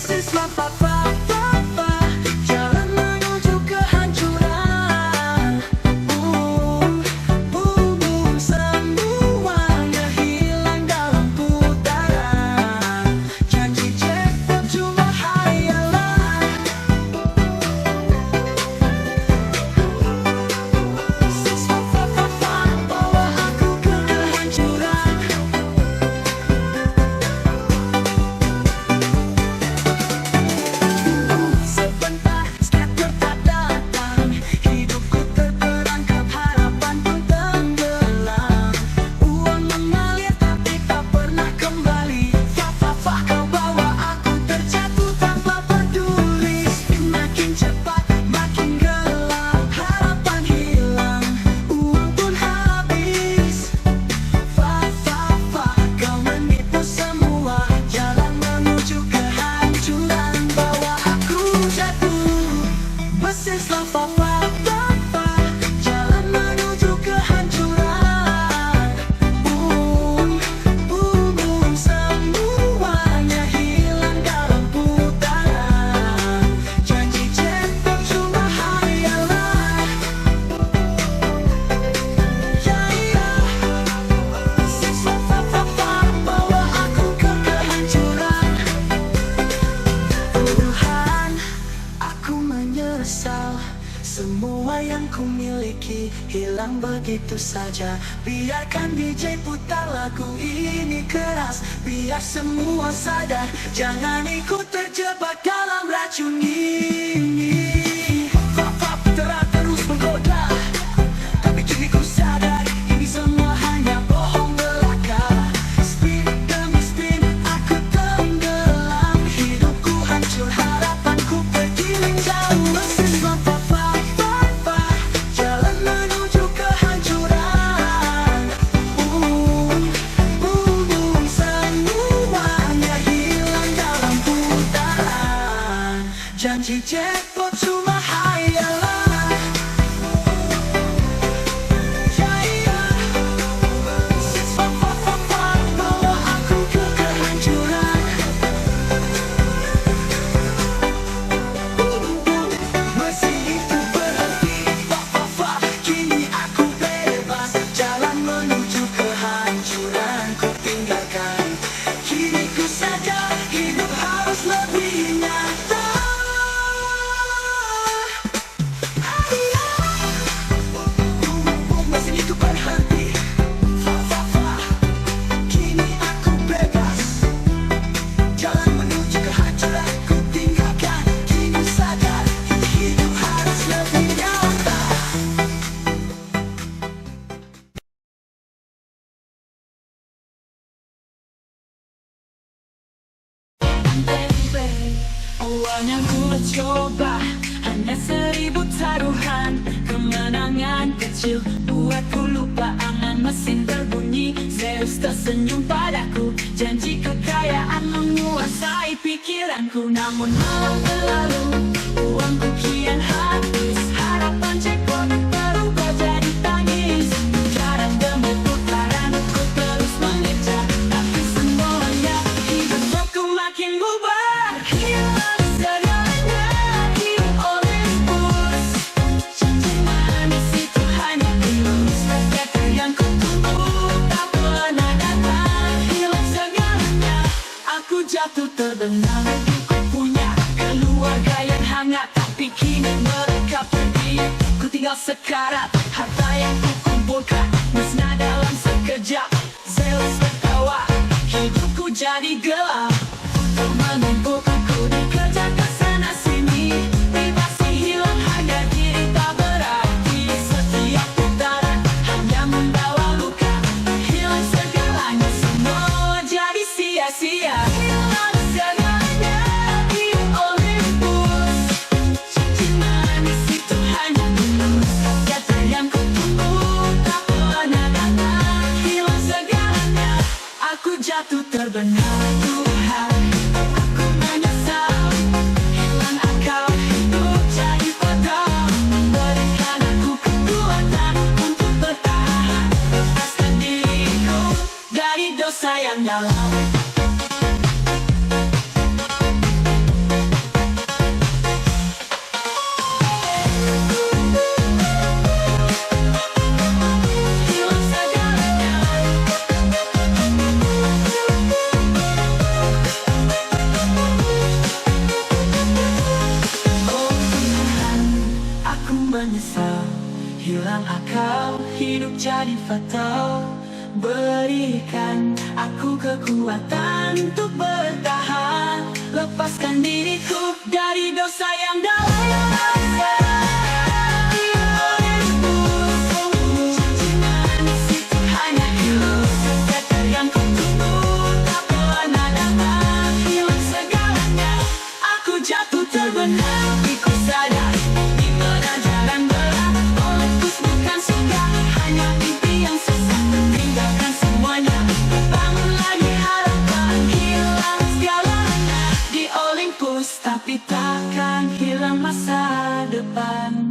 Mesin jalan menuju kehancuran. Semuanya hilang dalam putaran. Janji jackpot cuma hayalan. Bawa aku ke kehancuran. Sebentar scatter tak datang, hidupku terperangkap, harapan pun tenggelam. Uang mengalir tapi tak pernah kembali. Kau bawa aku terjatuh tanpa peduli. Makin cepat makin gelap, harapan hilang, uang pun habis. Kau menipu semua, jalan menuju kehancuran. Bawa aku jatuh, mesin jalan menuju kehancuran. Semuanya hilang dalam putaran. Janji jackpot cuma hayalan. Bawa aku ke kehancuran. Tuhan, aku menyesal. Semua yang ku miliki hilang begitu saja. Biarkan DJ putar lagu ini keras, biar semua sadar. Jangan ikut terjebak dalam racun ini. Terus menggoda, tapi kini ku sadar ini semua hanya bohong belaka. Spin demi spin aku tenggelam, hidupku hancur, harapanku bergiling jauh. Mesin jalan menuju kehancuran. Semuanya hilang dalam putaran. Janji jackpot cuma hayalan. Bawa aku ke kehancuran. Mesin itu berhenti, kini aku bebas. Jalan menuju kehancuran ku tinggalkan. Kini ku sadar hidup harus lebih nyata. Mesin itu berhenti, kini aku bebas. Jalan menuju kehancuran ku tinggalkan. Kini sadar hidup harus lebih nyata. Awalnya ku mencoba, hanya 1000 taruhan. Kemenangan kecil buatku lupa angan. Mesin berbunyi, Zeus tersenyum padaku. Janji kekayaan menguasai pikiranku. Namun malam berlalu, uangku kian habis. Harapan jackpot berubah jadi tangis. Putaran demi putaran ku terus mengejar, tapi semuanya hidupku makin bubar. Hilang segalanya di Olympus. Janji manis itu hanya ilus. Kata yang ku tunggu tak pernah datang. Hilang segalanya, aku jatuh terbenam. Ku punya keluarga yang hangat, tapi kini mereka pergi. Ku tinggal sekarat, harta yang ku kumpulkan musnah dalam sekejap. Zeus tertawa, hidupku jadi gelap. Untuk menumpuk aku dikejar kesana sini. Privasi hilang, harga diri tak berarti. Setiap putaran hanya membawa luka. Hilang segalanya, semua jadi sia-sia. Hilang segalanya di Olympus. Janji manis itu hanya tulus. Kata yang ku tunggu tak pernah datang. Hilang segalanya, aku jatuh terbenam. Tuhan, aku menjadi fatal. Berikan aku kekuatan untuk bertahan. Lepaskan diriku dari dosa yang dalam. Hanya hidup kata yang ku tunggu, tak pernah datang, hilang segalanya. Aku jatuh terbenam, ku sadar di mana jalan berat. Olympus bukan surga, hanya mimpi yang sesat. Tinggalkan semuanya, bangun lagi harapan. Hilang segalanya di Olympus, tapi takkan hilang masa depan.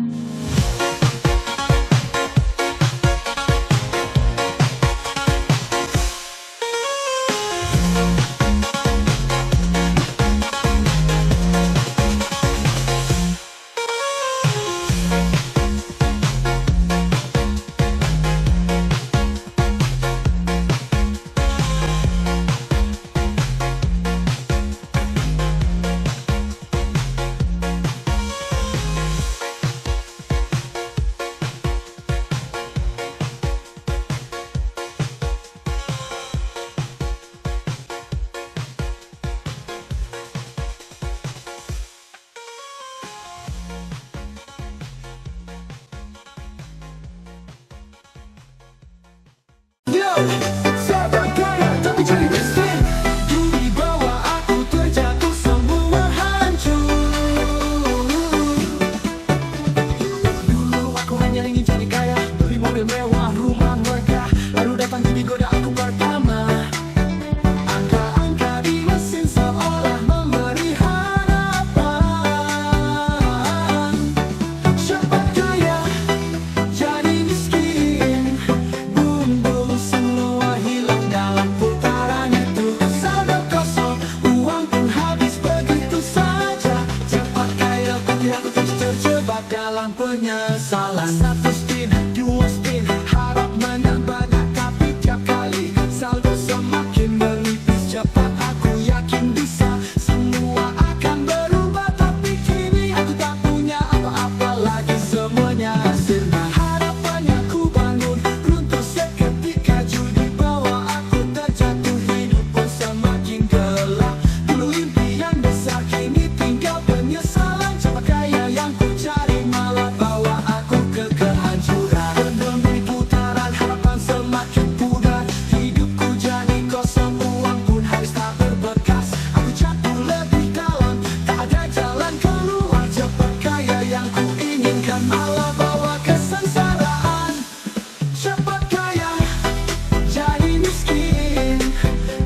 Sahabat kaya tapi jadi miskin. Di bawah aku terjatuh, semua hancur. Dulu aku hanya ingin jadi kaya, beli mobil mewah, rumah megah. Lalu datang jadi goda aku pertama. Angka-angka di mesin seolah memberi harapan. Cepat kaya jadi miskin. Bumbu semua hilang dalam putaran itu. Saldo kosong, uang pun habis begitu saja. Cepat kaya tapi aku terus terjebak dalam penyesalan. Satu spin, dua spin, harap menang banyak tapi tiap kali saldo semakin menipis. Cepat aku yakin bisa semua akan berubah, tapi kini aku tak punya apa-apa lagi, semuanya sirna. Harapannya ku bangun runtuh seketika. Judi bawa aku terjatuh, hidup pun semakin gelap. Dulu impian besar, kini tinggal penyesalan. Cepat kaya yang ku cari malah bawa aku ke kehancuran. Demi putaran harapan semakin pudar, hidupku jadi kosong, uang pun habis tak berbekas. Aku jatuh lebih dalam, tak ada jalan keluar. Cepat kaya yang ku inginkan malah bawa kesengsaraan. Cepat kaya jadi miskin.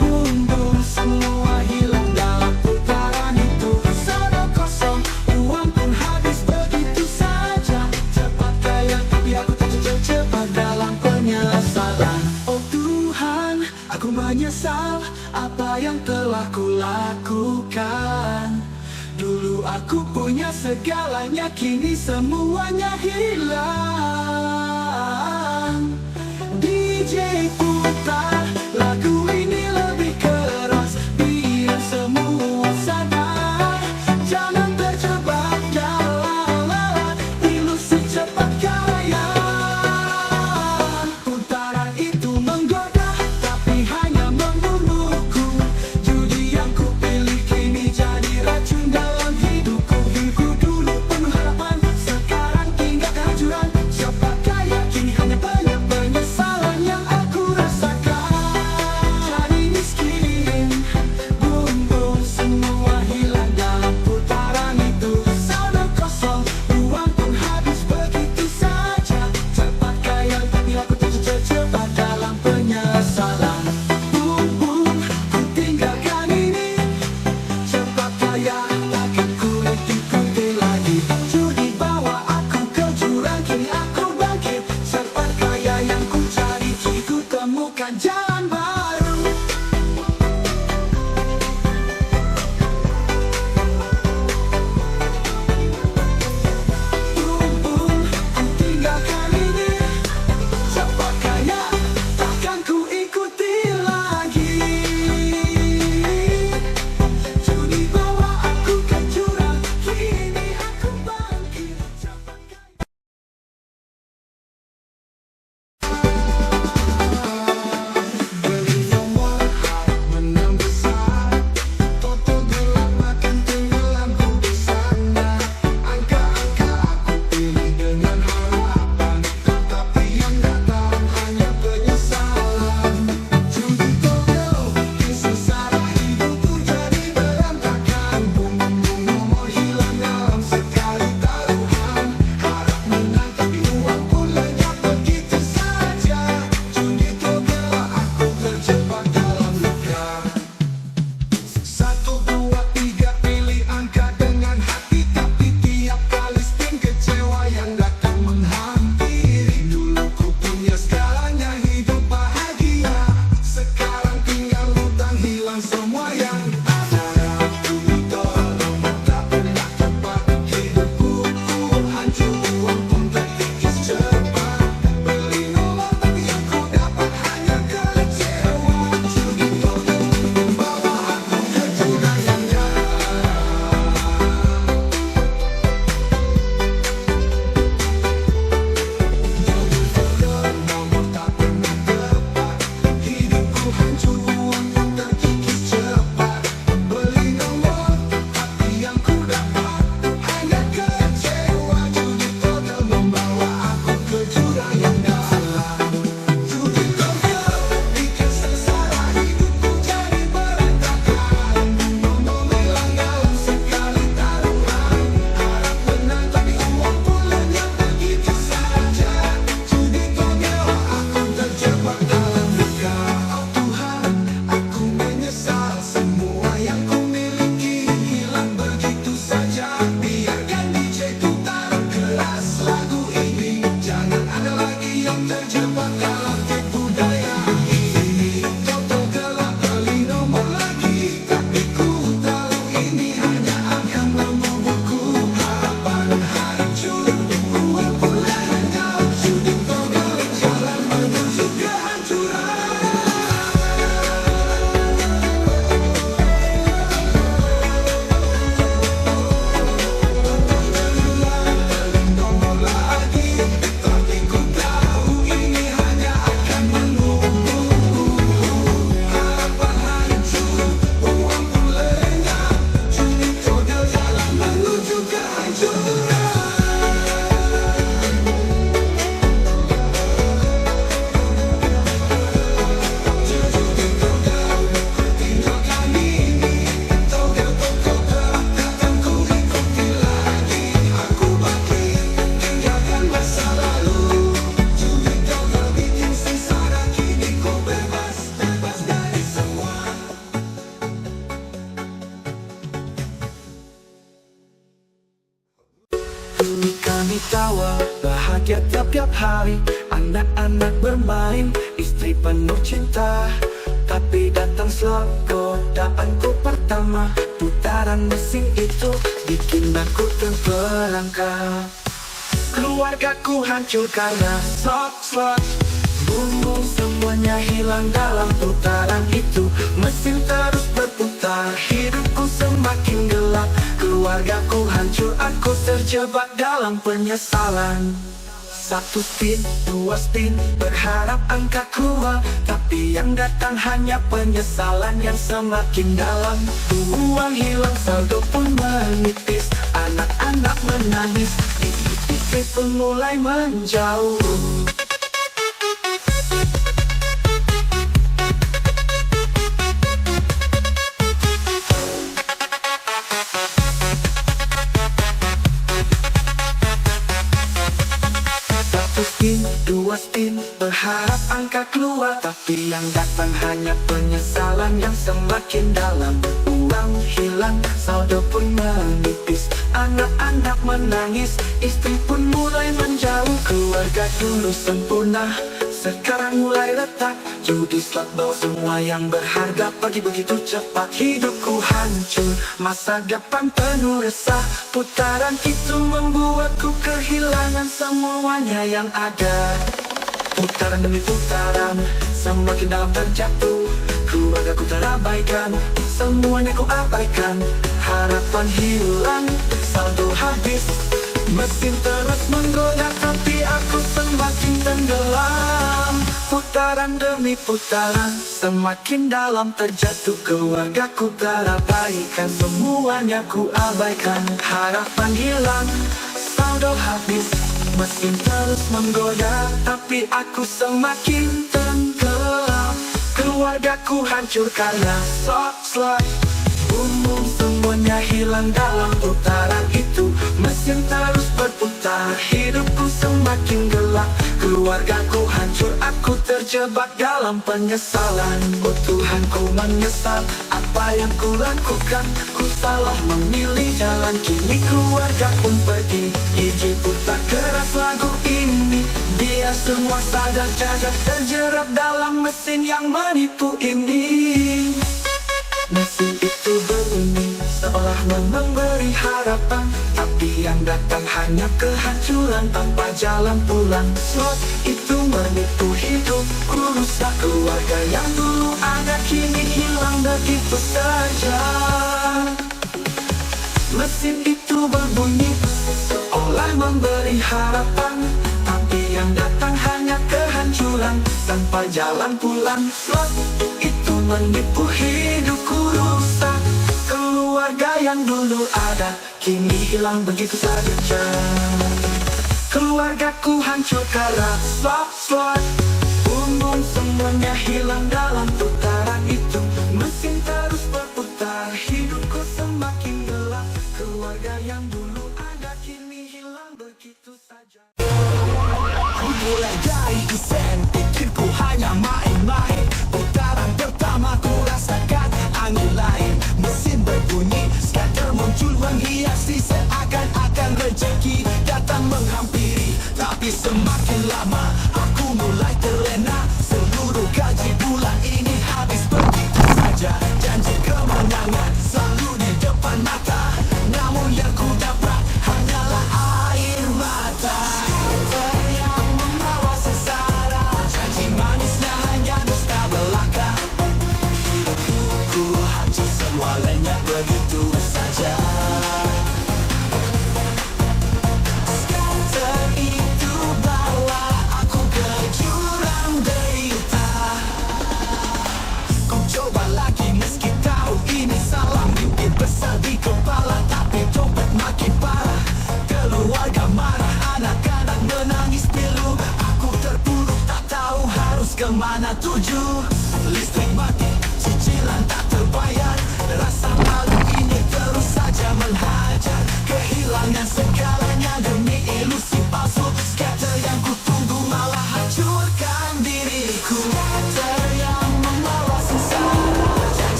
Bumbu semua hilang dalam putaran itu. Saldo kosong, uang pun habis begitu saja. Cepat kaya tapi aku terjebak dalam penyesalan. Oh Tuhan, aku menyesal apa yang telah kulakukan. Dulu aku punya segalanya, kini semuanya hilang. DJ putar lagu ini lebih keras, biar semua sadar. Jangan terjebak dalam ilusi cepat kaya. Putaran itu menggoda, tapi hanya membunuhku. Judi yang ku pilih kini jadi racun dalam hidupku. Hidupku dulu penuh harapan, sekarang tinggal kehancuran. Cepat kaya kini hanya banyak penyesalan yang aku Dulu kami tawa, bahagia tiap-tiap hari. Anak-anak bermain, istri penuh cinta. Tapi datang slot godaanku pertama. Putaran mesin itu bikin aku terperangkap. Keluargaku hancur karena slot. Bumbu semuanya hilang dalam putaran itu. Mesin terus berputar, hidupku semakin gelap. Keluargaku hancur, aku terjebak dalam penyesalan. 1 spin, 2 spin, berharap angka keluar. Tapi yang datang hanya penyesalan yang semakin dalam. Uang hilang, saldo pun menipis. Anak-anak menangis, istri pun mulai menjauh. Spin, 2 spin, berharap angka keluar. Tapi yang datang hanya penyesalan yang semakin dalam. Uang hilang, saldo pun menipis. Anak-anak menangis, istri pun mulai menjauh. Keluarga dulu sempurna, sekarang mulai retak. Judi slot bawa semua yang berharga pergi begitu cepat. Hidupku hancur, masa depan penuh resah. Putaran itu membuatku kehilangan semuanya yang ada. Putaran demi putaran, semakin dalam terjatuh. Keluargaku terabaikan, semuanya ku abaikan. Harapan hilang, saldo habis. Mesin terus menggoda, tapi aku semakin tenggelam. Putaran demi putaran, semakin dalam terjatuh. Keluargaku terabaikan, semuanya ku abaikan. Harapan hilang, saldo habis. Mesin terus menggoda, tapi aku semakin tenggelam. Keluargaku hancur karena slot. Umum semuanya hilang dalam putaran itu. Mesin terus berputar, hidupku semakin gelap. Keluargaku hancur, aku terjebak dalam penyesalan. Oh Tuhan, ku menyesal apa yang ku lakukan. Ku salah memilih jalan, kini keluarga pun pergi. Iji putar keras lagu ini, biar semua sadar jagat terjerat dalam mesin yang menipu ini. Mesin itu berbunyi seolah memberi harapan, tapi yang datang hanya kehancuran tanpa jalan pulang. Slot itu menipu hidupku, rusak keluarga yang dulu ada kini hilang begitu saja. Mesin itu berbunyi seolah memberi harapan, tapi yang datang hanya kehancuran tanpa jalan pulang. Slot itu menipu hidupku, rusak keluarga yang dulu ada kini hilang begitu saja. Keluargaku hancur karena slot. Bumbung semuanya hilang dalam putaran itu. Mesin terus berputar, hidupku semakin gelap. Keluarga yang dulu ada kini hilang begitu saja. Mulai dari desain, pikirku hanya main-main. Putaran pertama ku rasakan angin lain. Mesin berbunyi, skater muncul menghiasi. Seakan-akan rezeki datang menghampiri. Tapi semakin lama aku mulai terlena. Seluruh gaji bulan ini habis begitu saja. Janji kemenangan selalu di depan mata, namun yang ku dapat hanyalah air mata. Yang membawa sengsara, janji manisnya hanya dusta belaka. Hidupku hancur, semua lenyap begitu saja.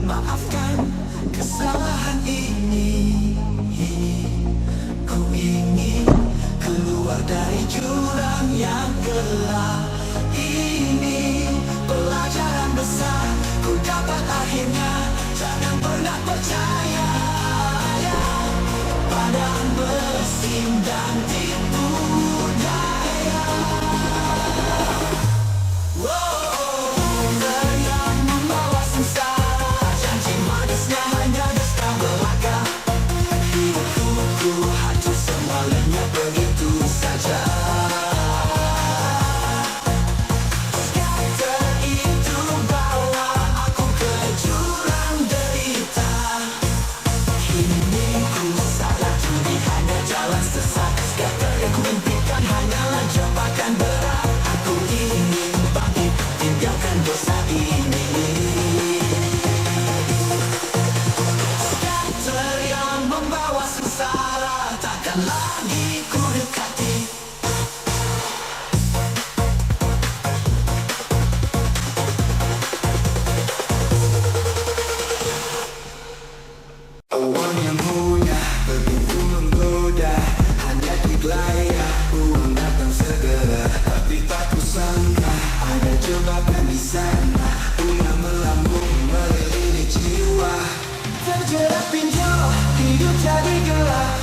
maafkan kesalahan ini. Ku ingin keluar dari jurang yang gelap ini. Pelajaran besar ku dapat akhirnya. Jangan pernah percaya pada mesin dan tipu daya. Yang membawa sengsara, janji manisnya hanya dusta belaka. Hidupku hancur semua lenyap begitu saja. Scatter itu bawa aku ke jurang derita. Kini ku salah judi hanya jalan sesat. Scatter yang ku impikan hanyalah jebakan berat. Aku ingin bangkit tinggalkan dosa ini. Scatter yang membawa sengsara, takkan lagi ku dekati. Awan yang munya begitu menggoda, hanya digelayah uang datang segera. Tapi tak kusangka ada jebakan di sana. Bunga melambung melilit jiwa. Terjerat pinjol, hidup jadi gelap.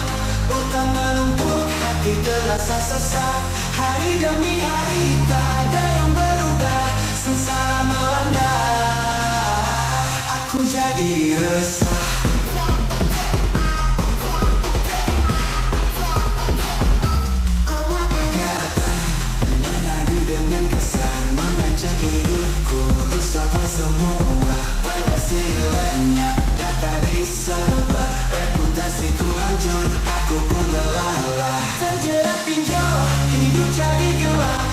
Utang menumpuk, hati terasa sesak. Hari demi hari tak ada yang berubah. Sengsara melanda, aku jadi resah. Menadu dengan kesan mengancam hidupku. Bersama semua penghasilannya data disebar. Reputasiku hancur, aku pun lelah. Terjerat pinjol, hidup jadi gelap.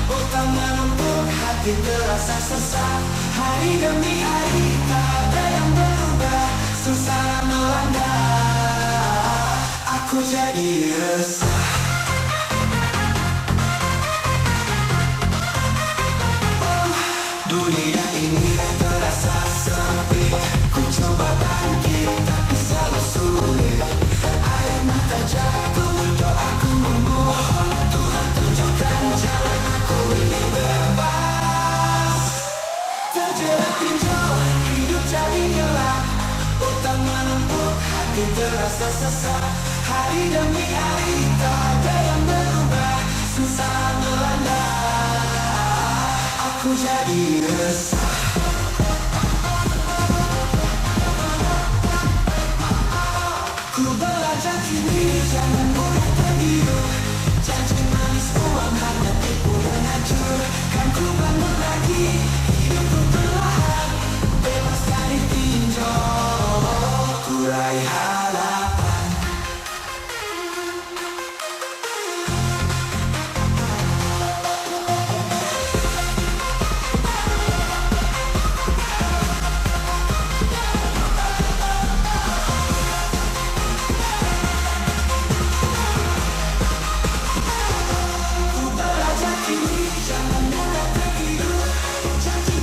Utang menumpuk, hati terasa sesak. Hari demi hari tak ada yang berubah. Sengsara melanda, aku jadi resah. Dunia ini terasa sepi. Ku coba bangkit tapi selalu sulit. Air mata jatuh, doaku memohon. Tuhan tunjukkan jalan, aku ini bebas. Terjerat pinjol, hidup jadi gelap. Utang menumpuk, hati terasa sesak. Hari demi hari tak ada yang berubah. Sengsara melanda, aku jadi resah. Ku belajar kini jangan mudah tergiur. Janji manis uang hanya tipu dan hancur. Kan ku bangun lagi, hidupku perlahan. Bebas dari pinjol, ku raih harapan. Ku belajar kini jangan mudah tergiur. Janji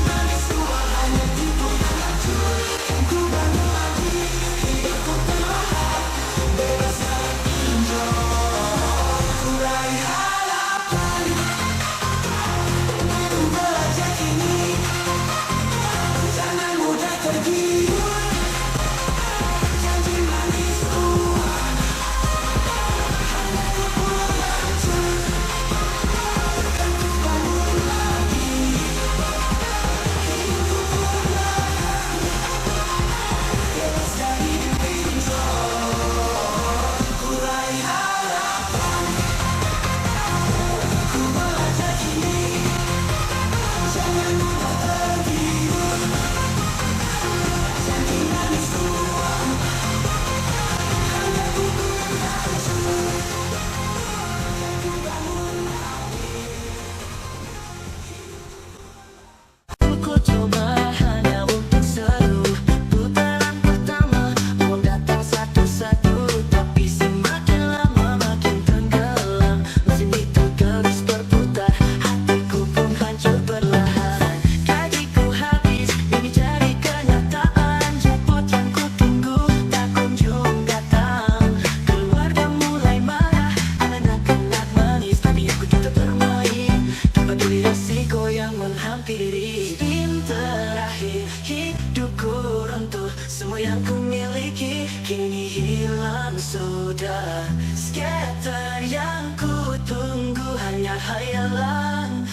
muda. Skater yang ku tunggu hanya hayalan.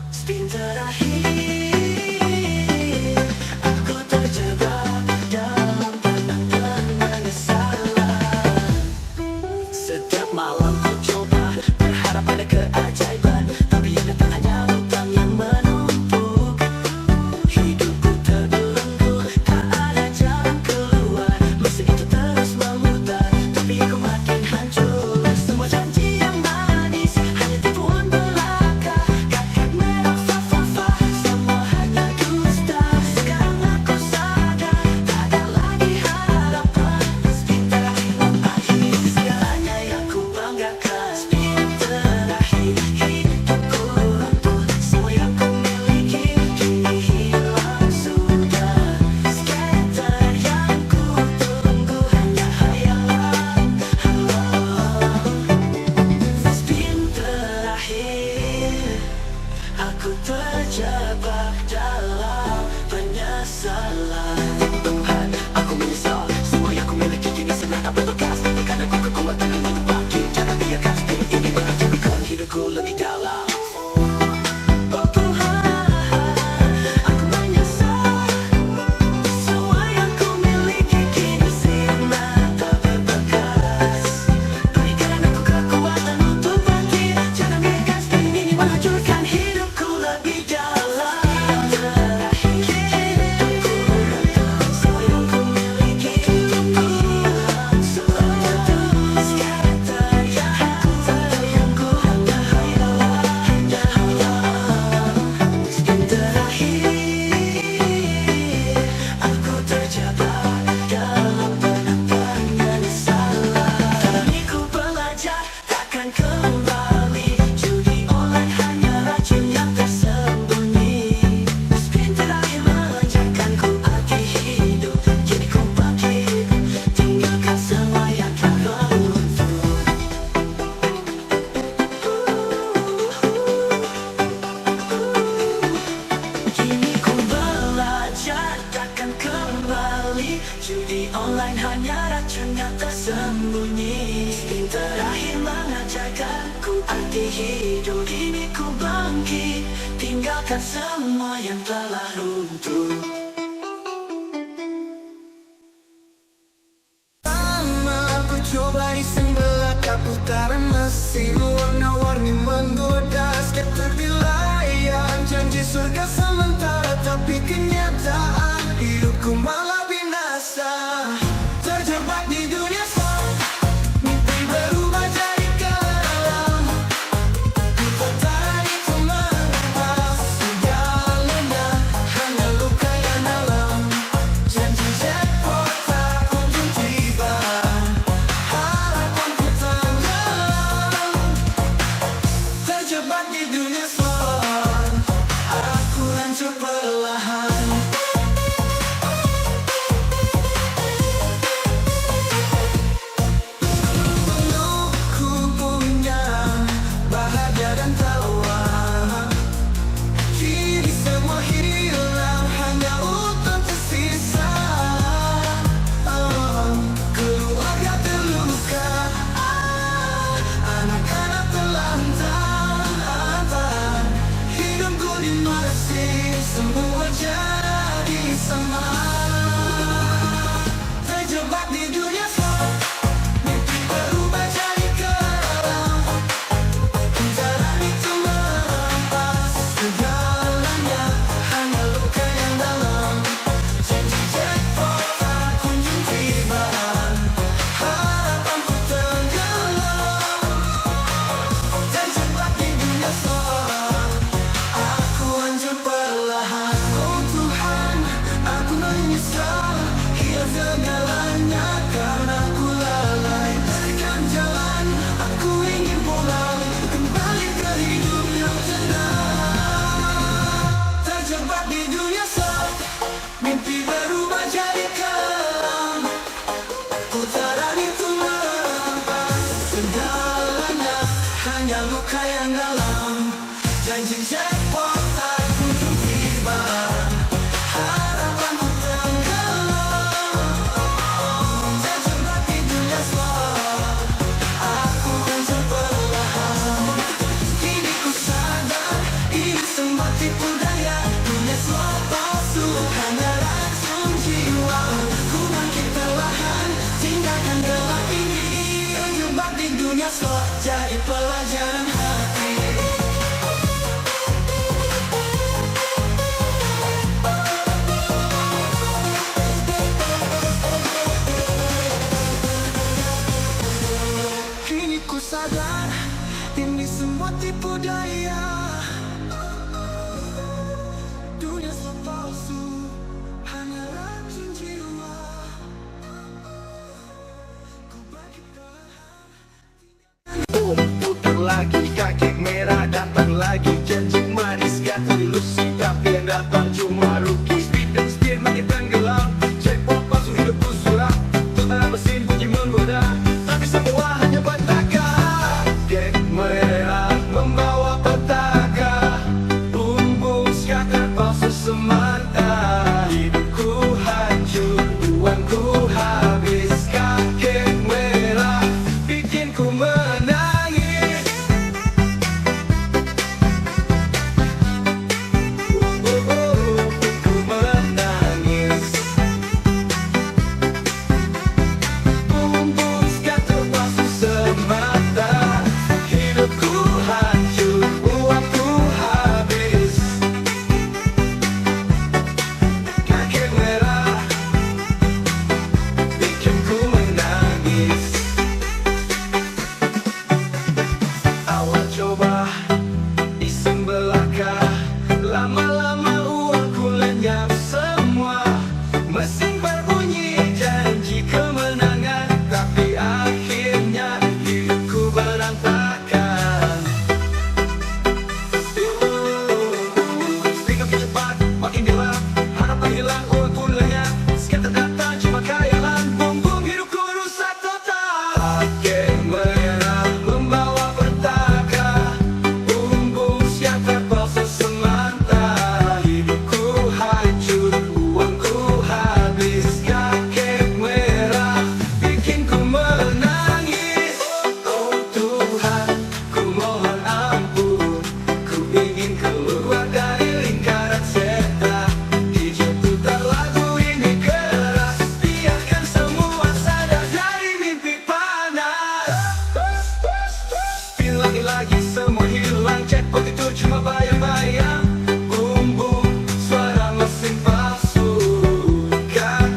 Spin terakhir, aku terjebak dalam tenang-tenang salah. Setiap malam ku coba berharap pada keajaiban, tapi yang datang hanya lubang yang menumpuk. Hidupku terbelenggu, tak ada jalan keluar. Mesin itu terus memutar, tapi aku makin hancur. Semua janji yang manis hanya tipuan belaka. Kakek merah fa-fa-fa, semua hanya dusta. Sekarang aku sadar, tak ada lagi harapan. Spin terakhir mengakhiri segalanya yang ku banggakan. Spin terakhir, hidupku runtuh. Semua yang ku miliki kini hilang sudah. Skater yang ku tunggu hanya hayalan. Spin terakhir, aku terjebak dalam penyesalan. Tuhan, aku menyesal. Semua yang ku miliki kini senang tak berbekas. Berikan aku kekuatan untuk bangkit. Jangan biarkan spin ini menjadikan hidupku lebih dalam. Oh Tuhan, aku menyesal. Semua yang ku miliki kini sirna tak berbekas. Berikan aku kekuatan untuk bangkit. Jangan biarkan spin ini menghancurkan hidupku lebih dalam. Terakhir, semua yang ku miliki kini hilang sudah. Skater yang ku tunggu hanya hayalan. Spin terakhir, aku terjebak dalam penampangan salah. Tapi ku belajar takkan kembali. Judi online hanya racun yang tersembunyi. Spin terakhir mengajarkanku arti hidup. Kini ku bangkit, tinggalkan semua yang telah runtuh. Kini ku belajar takkan kembali. Judi online hanya racun yang tersembunyi. Spin terakhir mengajarkanku arti hidup. Kini ku bangkit, tinggalkan semua yang telah runtuh. Lama aku coba iseng belaka putaran mesin. Warna-warni menggoda, skater di layar. Janji surga sementara, tapi kenyataan hidupku malah binasa. Terjebak di dunia slot, mimpi berubah jadi kelam. Di putaran itu mengemas, segalanya hanya luka yang dalam. Janji jackpot tak kunjung tiba, harapanku tenggelam. Terjebak di dunia slot, aku hancur perlahan. Dunia sok jadi pelajaran hati. Kini ku sadar, ini semua tipu daya. Dunia sok palsu, hanya racun jiwa. Ku bagi Putar lagi kaki merah, datang lagi janji manis, kata ilusi tapi yang datang cuma rugi. Speed dan speed makin tenggelam, jackpot palsu hidupku suram. Tentara mesin bunyi menggoda, tapi semua hanya petaka. Kek merah membawa petaka, bumbung scatter palsu semata. Hidupku hancur, uangku habis. Kek merah bikin ku menangis. Ku menangis. Bumbung scatter palsu semata. Hidupku hancur, uangku habis. Kek merah bikin ku menangis. Awal coba iseng belaka, lama-lama uangku lenyap semua. Mesin berbunyi janji kemenangan, tapi akhirnya hidupku berantakan. Tinggal cepat, makin gelap, harapan hilang, uang pun lenyap. Scatter datang cuma khayalan, bumbung hidupku rusak total. Kek merah membawa petaka, bumbung scatter palsu semata. Hidupku hancur, uangku habis. Kek merah bikin ku menangis. Oh Tuhan, ku mohon ampun, ku ingin keluar dari lingkaran setan. Hijau putar lagu ini keras, biarkan semua sadar dari mimpi panas. Spin lagi semua hilang, jackpot itu cuma bayang-bayang. Bumbung suara mesin palsu.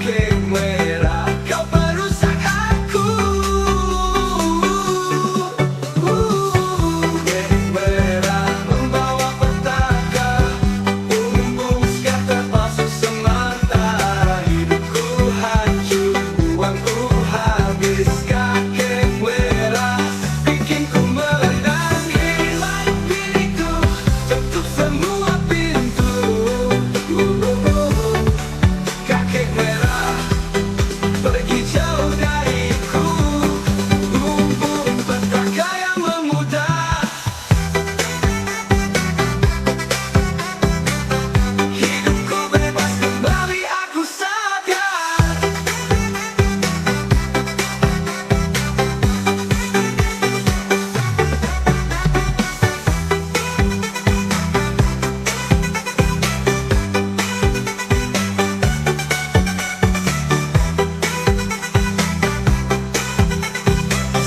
Kek merah kau perusak aku. Kek merah membawa petaka, bumbung scatter palsu semata. Hidupku hancur, uangku habis. Kek merah bikin ku menangis. Baik diriku, tutup semua pintu. Kek merah pergi jauh dariku. Bumbung petaka yang memudar. Hidupku bebas kembali, aku sadar.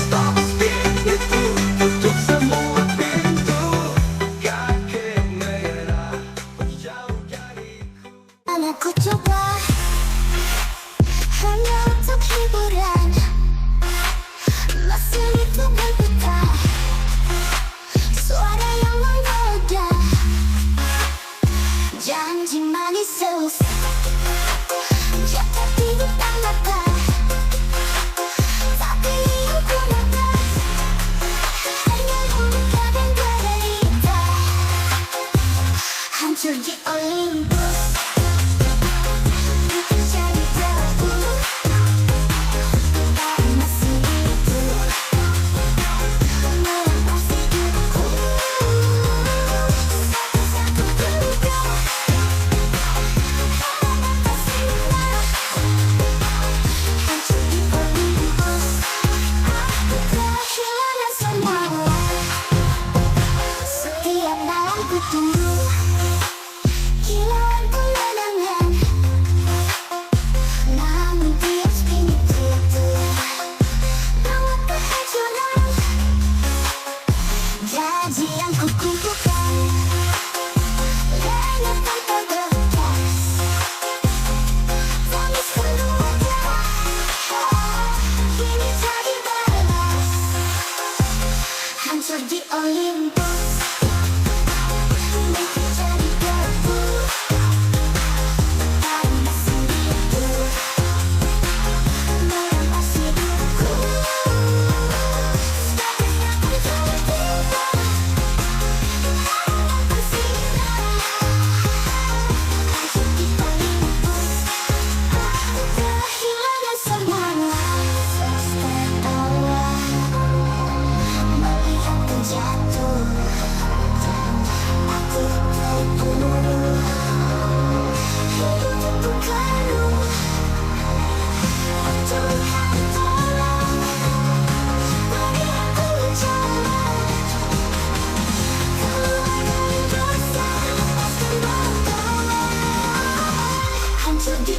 Stop spin itu, tutup semua pintu. Kek merah pergi jauh dariku. Aku coba hanya untuk hiburan, mesin itu berputar, suara yang menggoda, janji manis selesai, jatuh di depan mata. Tapi yang ku dapat hanya luka dan derita, hancur di Olympus. Jadi tahu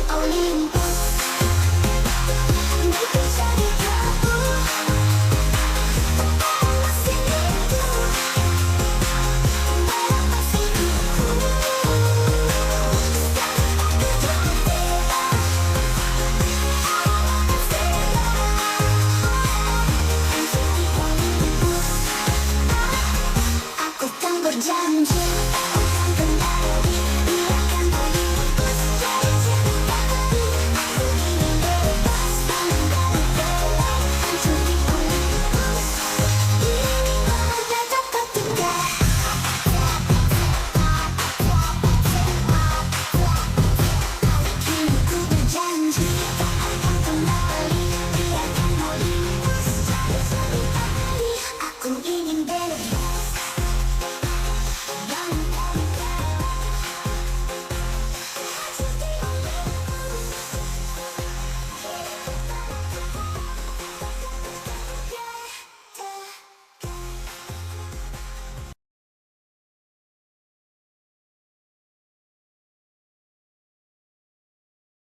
violin